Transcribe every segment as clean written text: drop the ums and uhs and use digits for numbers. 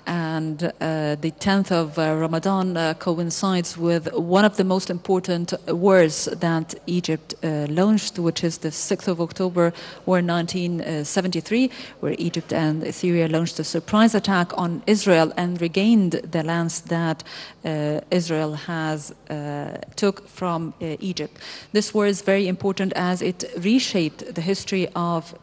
and the 10th of Ramadan coincides with one of the most important wars that Egypt launched, which is the 6th of October War 1973, where Egypt and Syria launched a surprise attack on Israel and regained the lands that Israel has took from Egypt. This war is very important as it reshaped the history of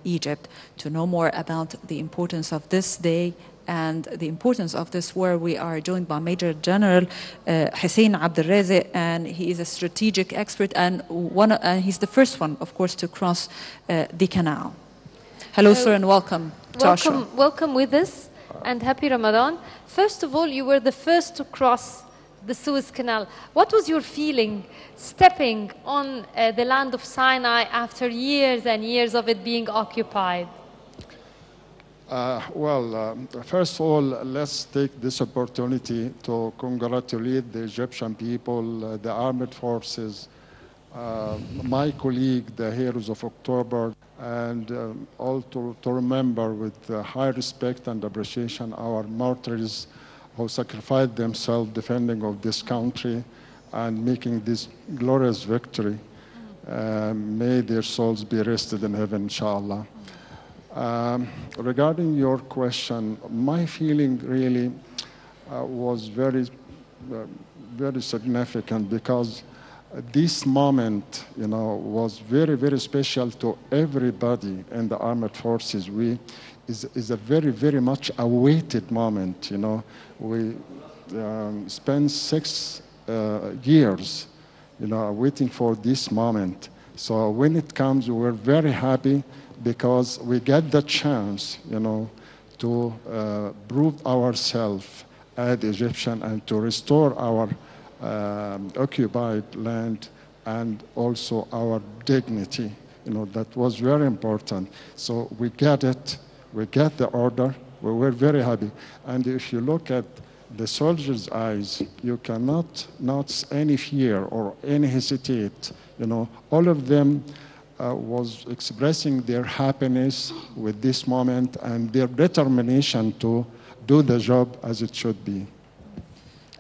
Egypt. To know more about the importance of this day and the importance of this war, we are joined by Major General Hussien Abdel, and he is a strategic expert, and he's the first one, of course, to cross the canal. Hello, sir, and welcome. Welcome with us, and happy Ramadan. First of all, you were the first to cross the Suez Canal. What was your feeling stepping on the land of Sinai after years and years of it being occupied? First of all, let's take this opportunity to congratulate the Egyptian people, the armed forces, my colleague, the heroes of October, and all to remember with high respect and appreciation our martyrs who sacrificed themselves defending of this country and making this glorious victory. May their souls be rested in heaven, inshallah. Regarding your question, my feeling really was very significant because this moment, was very, very special to everybody in the armed forces. Is a very, very much awaited moment. We spent 6 years, waiting for this moment. So when it comes, we're very happy because we get the chance, to prove ourselves as Egyptian and to restore our occupied land and also our dignity. That was very important. So we get it. We get the order. We were very happy. And if you look at the soldiers' eyes, you cannot notice any fear or any hesitate. All of them was expressing their happiness with this moment and their determination to do the job as it should be.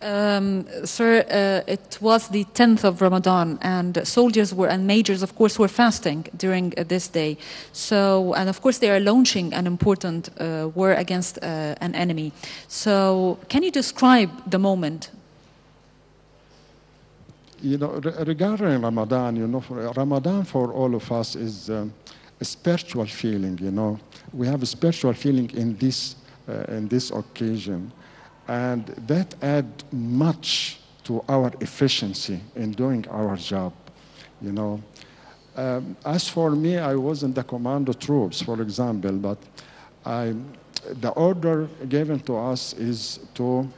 Sir, it was the 10th of Ramadan, and soldiers and majors, of course, were fasting during this day. So, and of course, they are launching an important war against an enemy. So, can you describe the moment? Regarding Ramadan, Ramadan for all of us is a spiritual feeling. We have a spiritual feeling in this occasion. And that adds much to our efficiency in doing our job, As for me, I was in the commando troops, for example, but the order given to us is to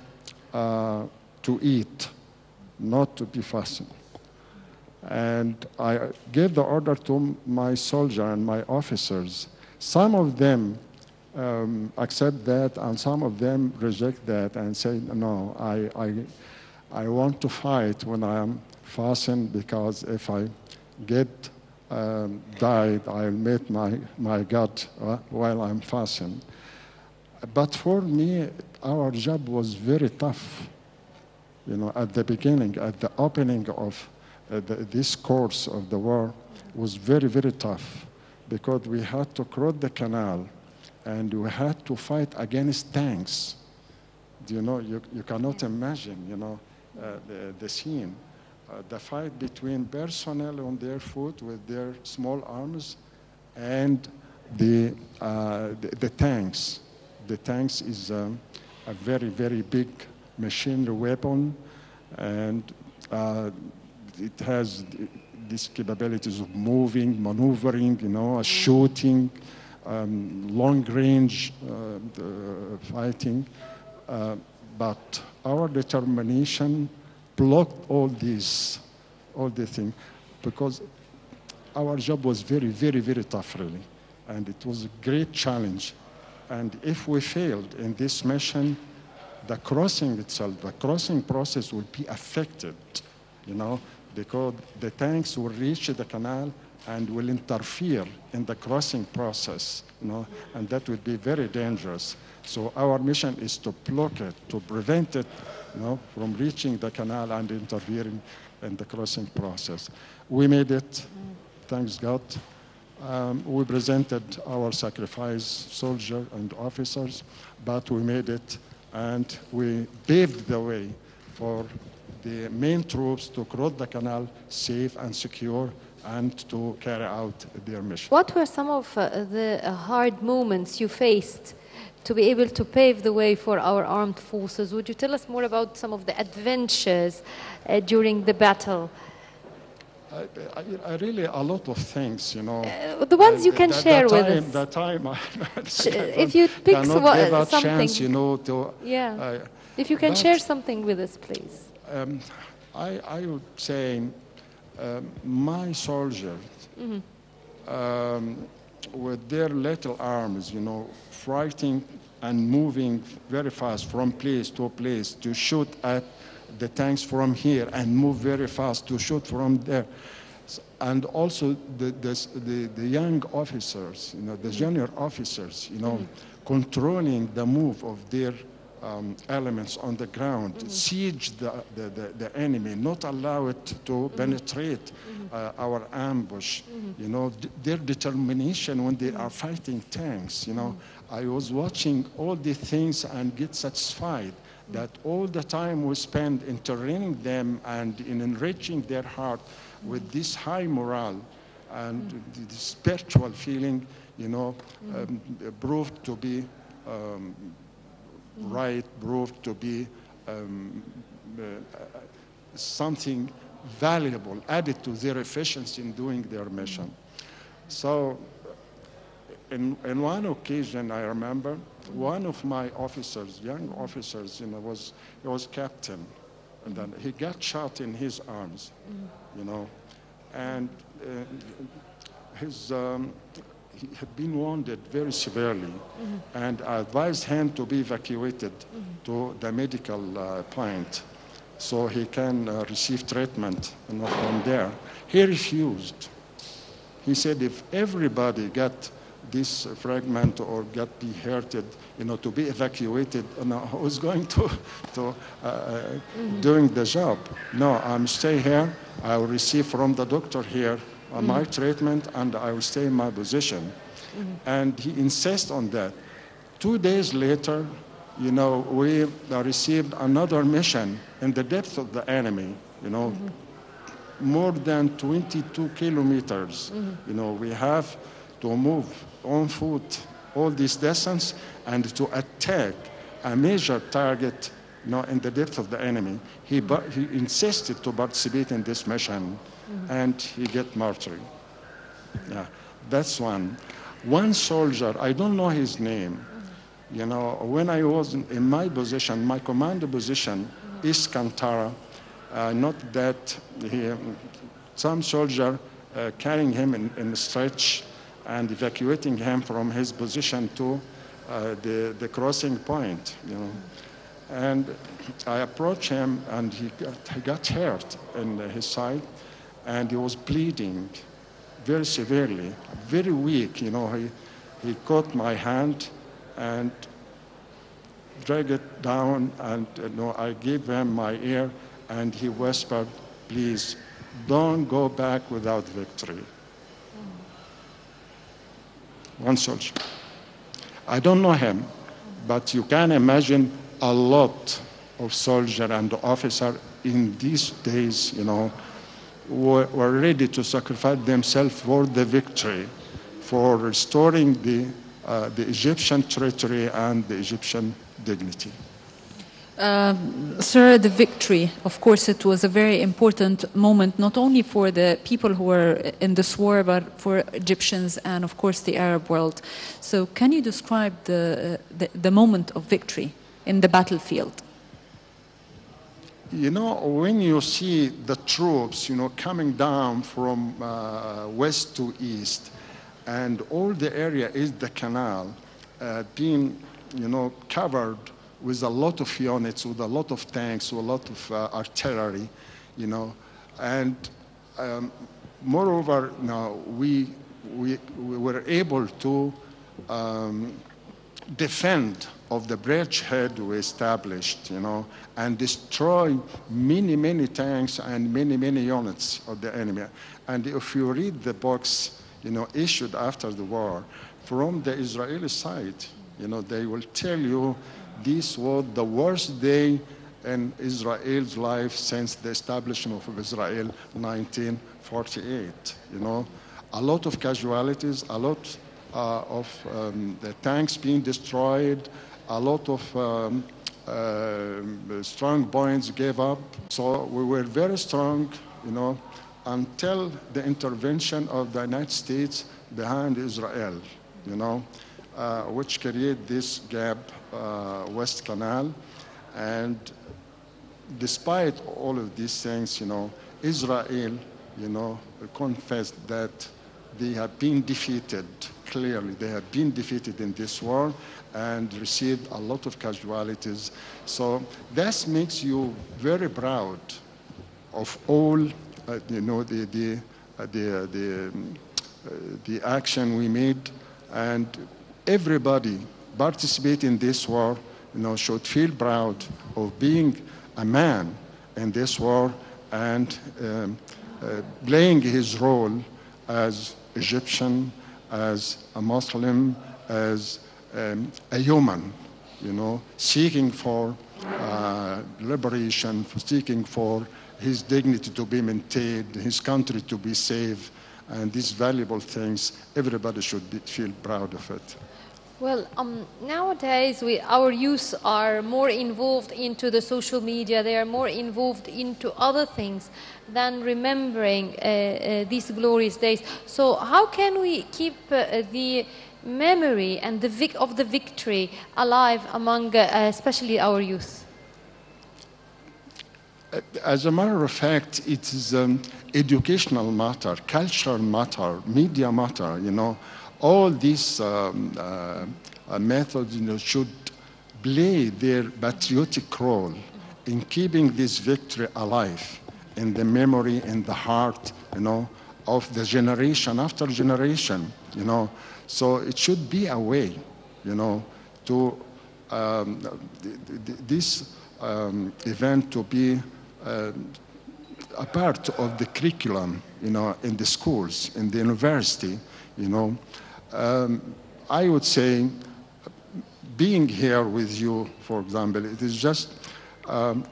eat, not to be fasting. And I gave the order to my soldier and my officers. Some of them accept that, and some of them reject that and say, no, I want to fight when I am fasting because if I get died, I'll meet my God while I'm fasting. But for me, our job was very tough. At the beginning, at the opening of this course of the war was very, very tough because we had to cross the canal and we had to fight against tanks. You cannot imagine, the scene. The fight between personnel on their foot with their small arms and the tanks. The tanks is a very, very big machinery weapon, and it has these capabilities of moving, maneuvering, shooting, long-range fighting. But our determination blocked all the things because our job was very, very, very tough, really. And it was a great challenge. And if we failed in this mission, the crossing itself, the crossing process will be affected, because the tanks will reach the canal and will interfere in the crossing process, and that would be very dangerous. So our mission is to block it, to prevent it, from reaching the canal and interfering in the crossing process. We made it, thanks God. We presented our sacrifice, soldiers and officers, but we made it, and we paved the way for the main troops to cross the canal safe and secure and to carry out their mission. What were some of the hard moments you faced to be able to pave the way for our armed forces? Would you tell us more about some of the adventures during the battle? I really, a lot of things, The ones you can share with us. The time, if you pick cannot something. Chance, to... Yeah. If you can share something with us, please. I would say my soldiers, with their little arms, fighting and moving very fast from place to place to shoot at the tanks from here and move very fast to shoot from there. And also the young officers, the junior officers, controlling the move of their elements on the ground, siege the enemy, not allow it to penetrate our ambush. Their determination when they are fighting tanks. I was watching all the things and get satisfied that all the time we spend in training them and in enriching their heart with this high morale and the spiritual feeling, proved to be right, proved to be something valuable, added to their efficiency in doing their mission. So in one occasion, I remember, one of my officers, young officers, he was captain, and then he got shot in his arms, and he had been wounded very severely, and I advised him to be evacuated to the medical point so he can receive treatment from there. He refused. He said if everybody got this fragment or be hurted, to be evacuated, who's going to doing the job? No, I'm stay here. I will receive from the doctor here my treatment, and I will stay in my position. And he insists on that. 2 days later, we received another mission in the depth of the enemy, more than 22 kilometers. We have to move on foot all this distance and to attack a major target in the depth of the enemy. He insisted to participate in this mission, and he get martyred. Yeah, that's one. One soldier, I don't know his name. When I was in my position, my command position, East Kantara, not that some soldier carrying him in a stretch and evacuating him from his position to the crossing point, And I approached him, and he got hurt in his side, and he was bleeding very severely, very weak. He caught my hand and dragged it down, and I gave him my ear, and he whispered, "Please, don't go back without victory." One soldier. I don't know him, but you can imagine a lot of soldiers and officers in these days, were ready to sacrifice themselves for the victory, for restoring the Egyptian territory and the Egyptian dignity. Sir, the victory, of course, it was a very important moment, not only for the people who were in this war, but for Egyptians and, of course, the Arab world. So can you describe the moment of victory in the battlefield? When you see the troops, coming down from west to east, and all the area is the canal, being, covered with a lot of units, with a lot of tanks, with a lot of artillery, and moreover, now we were able to defend of the bridgehead we established, and destroy many, many tanks and many, many units of the enemy. And if you read the books, issued after the war from the Israeli side, they will tell you this was the worst day in Israel's life since the establishment of Israel, 1948. A lot of casualties, a lot of the tanks being destroyed, a lot of strong points gave up. So we were very strong, until the intervention of the United States behind Israel, which created this gap, West Canal. And despite all of these things, Israel, confessed that they have been defeated. Clearly, they have been defeated in this war and received a lot of casualties. So that makes you very proud of all, the action we made, and everybody participating in this war, should feel proud of being a man in this war and playing his role as Egyptian, as a Muslim, as a human, seeking for liberation, seeking for his dignity to be maintained, his country to be safe, and these valuable things, everybody should feel proud of it. Well, nowadays our youth are more involved into the social media. They are more involved into other things than remembering these glorious days. So how can we keep the memory and of the victory alive among especially our youth? As a matter of fact, it is educational matter, cultural matter, media matter, all these methods should play their patriotic role in keeping this victory alive in the memory, in the heart, of the generation after generation, So it should be a way, to this event to be a part of the curriculum, in the schools, in the university, I would say being here with you, for example, it is just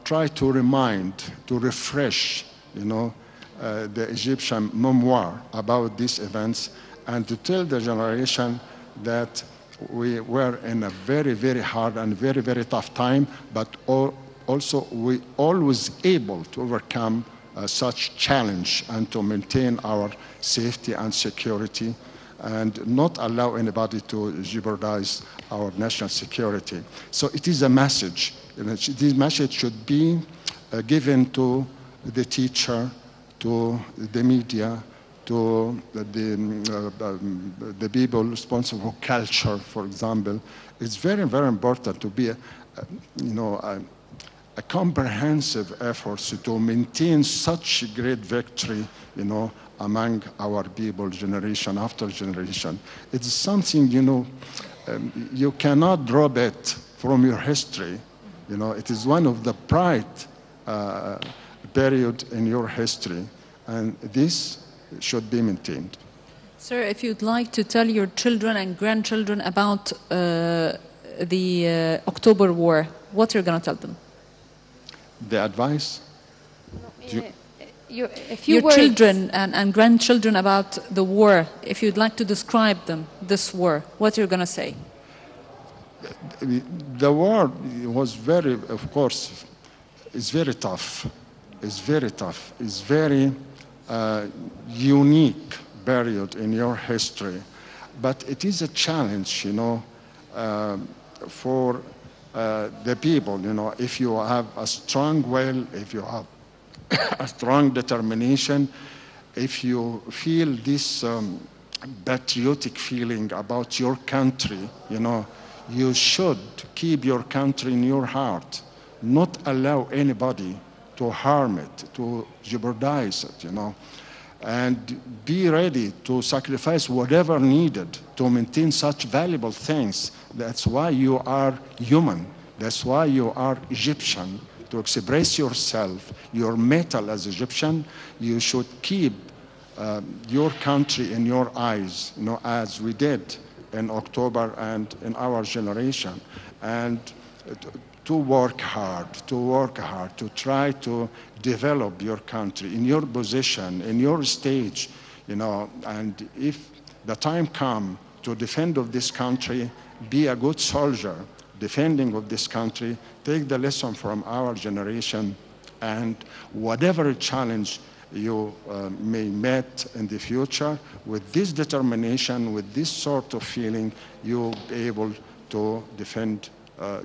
try to remind, to refresh, the Egyptian memoir about these events, and to tell the generation that we were in a very, very hard and very, very tough time, but also we always able to overcome such challenge and to maintain our safety and security and not allow anybody to jeopardize our national security. So it is a message. This message should be given to the teacher, to the media, to the people responsible for culture, for example. It's very, very important to be a comprehensive effort to maintain such great victory, among our people, generation after generation. It's something, you cannot drop it from your history. It is one of the pride period in your history, and this should be maintained. Sir, if you'd like to tell your children and grandchildren about the October War, what you're going to tell them? The advice? Your children and grandchildren about the war, if you'd like to describe them, this war, what you're going to say? The war was very, of course, it's very tough. It's very tough. It's very unique period in your history. But it is a challenge, for the people, if you have a strong will, if you have a strong determination, if you feel this patriotic feeling about your country, you should keep your country in your heart, not allow anybody to harm it, to jeopardize it, and be ready to sacrifice whatever needed to maintain such valuable things. That's why you are human. That's why you are Egyptian. To express yourself, your metal as Egyptian, you should keep your country in your eyes, as we did in October and in our generation. And to work hard, to try to develop your country in your position, in your stage, and if the time comes to defend of this country, be a good soldier, defending of this country, take the lesson from our generation, and whatever challenge you may meet in the future, with this determination, with this sort of feeling, you'll be able to defend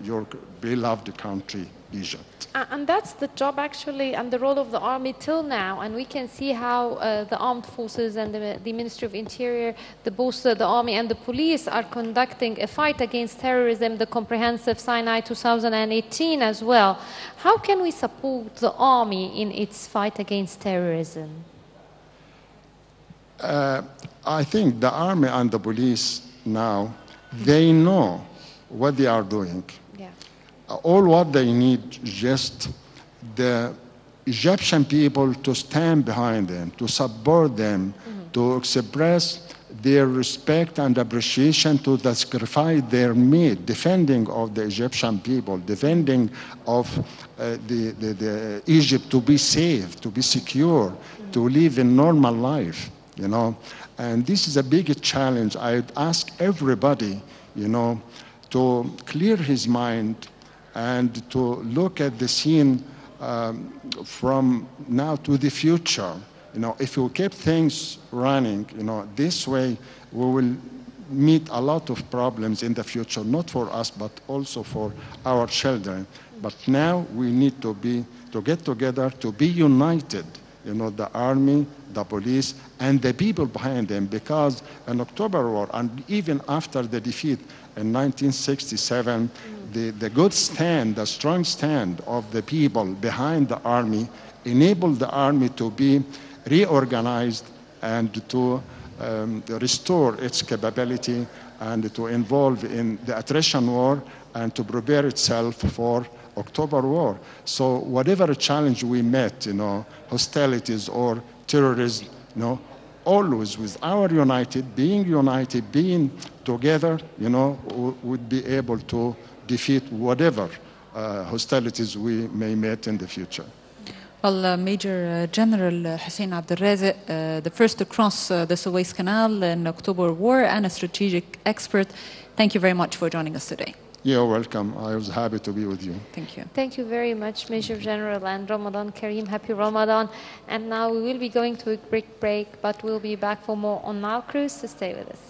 your beloved country, Egypt. And that's the job actually and the role of the army till now. And we can see how the armed forces and the Ministry of Interior, both the army and the police are conducting a fight against terrorism, the comprehensive Sinai 2018 as well. How can we support the army in its fight against terrorism? I think the army and the police now, they know what they are doing. Yeah. All what they need, just the Egyptian people to stand behind them, to support them, to express their respect and appreciation to the sacrifice they made, defending of the Egyptian people, defending of the Egypt to be safe, to be secure, to live a normal life, And this is a big challenge. I'd ask everybody, to clear his mind and to look at the scene from now to the future. If we keep things running, this way we will meet a lot of problems in the future, not for us, but also for our children. But now we need to get together, to be united, the army, the police, and the people behind them, because in October War, and even after the defeat in 1967, the good stand, the strong stand of the people behind the army enabled the army to be reorganized and to restore its capability and to involve in the attrition war and to prepare itself for October War. So whatever challenge we met, hostilities or terrorism, always with our being together, would be able to defeat whatever hostilities we may meet in the future. Well, Major General Hussein Abdel Razik, the first to cross the Suez Canal in October War and a strategic expert, thank you very much for joining us today. You're welcome. I was happy to be with you. Thank you. Thank you very much, Major General, and Ramadan Kareem. Happy Ramadan. And now we will be going to a quick break, but we'll be back for more on Nile Cruise, so stay with us.